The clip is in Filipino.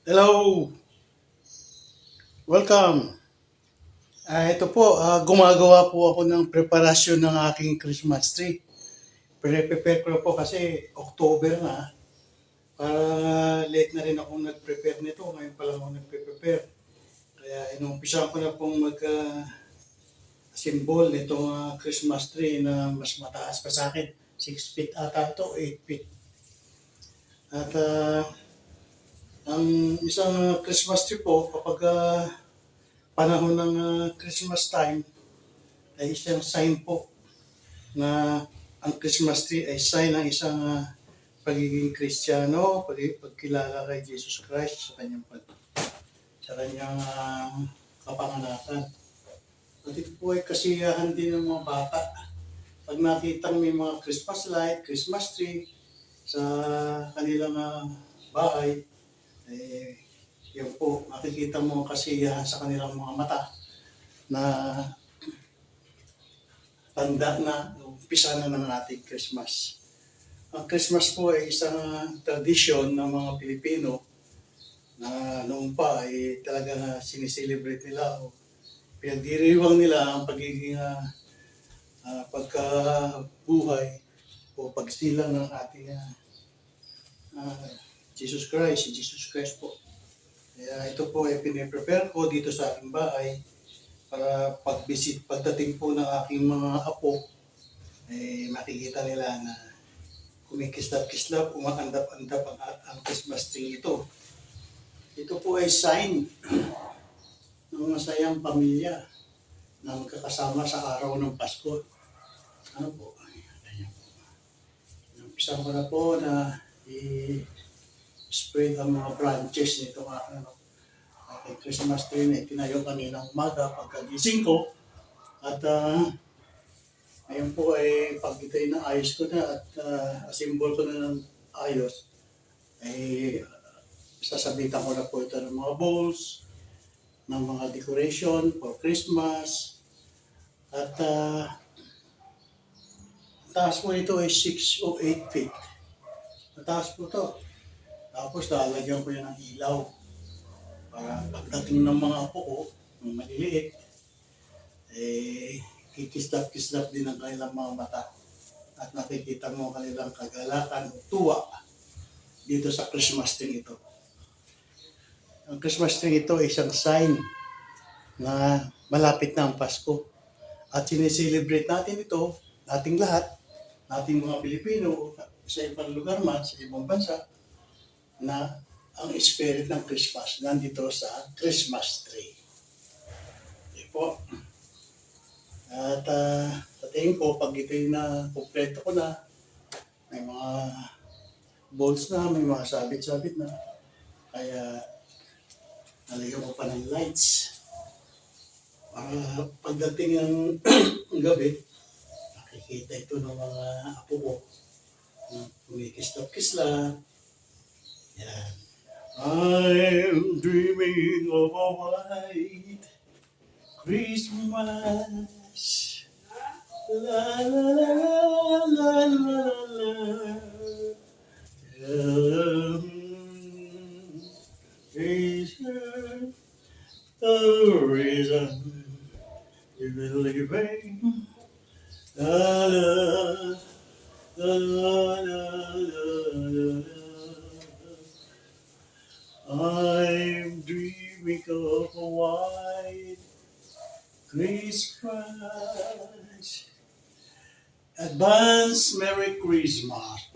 Hello! Welcome! Ito po, gumagawa po ako ng preparasyon ng aking Christmas tree. Prepare ko po kasi October na. Para late na rin akong nag-prepare nito. Ngayon pa lang ako nag-prepare. Kaya inumpisahan ko na pong mag-symbol nitong Christmas tree na mas mataas pa sa akin. 6 feet ata ito, 8 feet. At ang isang Christmas tree po, kapag panahon ng Christmas time, ay isang sign po na ang Christmas tree ay sign ng isang pagiging Kristiyano, pagkilala kay Jesus Christ sa kanyang kapanganakan. At ito po ay kasiyahan din ng mga bata. Pag nakita may mga Christmas light, Christmas tree sa kanilang bahay, yun po, makikita mo kasiyahan sa kanilang mga mata na tanda na umpisa na ng ating Christmas. Ang Christmas po ay isang tradisyon ng mga Pilipino na noon pa ay talagang sineselebrate nila o pinagdiriwang nila ang pagiging pagkabuhay o pagsilang ng ating Jesus Christ, si Jesus Christ po. Kaya ito po ay piniprepare ko dito sa aking bahay para pagdating po ng aking mga apo, makikita nila na kumikislap-kislap, umaandap-andap ang Christmas tree ito. Ito po ay sign ng masayang pamilya na magkakasama sa araw ng Pasko. Ano po? Ganyan po. Umpisan ko na po na i-spread ang mga branches nito aking Christmas tree na itinayo kaninang umaga pagkagising ko. At ngayon po ay pag ito'y naayos ko na at assemble ko na ng ayos, ay sasabitan ko na po ito ng mga bowls, ng mga decoration for Christmas. At taas po ito ay 6 o 8 feet. Mataas po ito. Tapos lalagyan ko yan ng ilaw para pagdating ng mga apo ko, ng maliliit, kikislap-kislap din ang kanilang mga mata at nakikita mo ang kanilang kagalakan o tuwa dito sa Christmas tree ito. Ang Christmas tree ito ay isang sign na malapit na ang Pasko at sineselebrate natin ito, nating lahat, nating mga Pilipino sa ibang lugar man, sa ibang bansa, na ang spirit ng Christmas nandito sa Christmas tree. Okay po. At sa tingin ko, pag ito'y na-kompleto ko na, may mga bolts na, may mga sabit-sabit na, kaya nalagyan ko pa ng lights. Para pagdating ng gabi, nakikita ito ng mga apo ko. Kumikislap-kislap. Yan. I'm dreaming of a white Christmas. La la la la la la la. Is the reason you believe in? La la la la la la. I'm dreaming of a white Christmas. Advance Merry Christmas.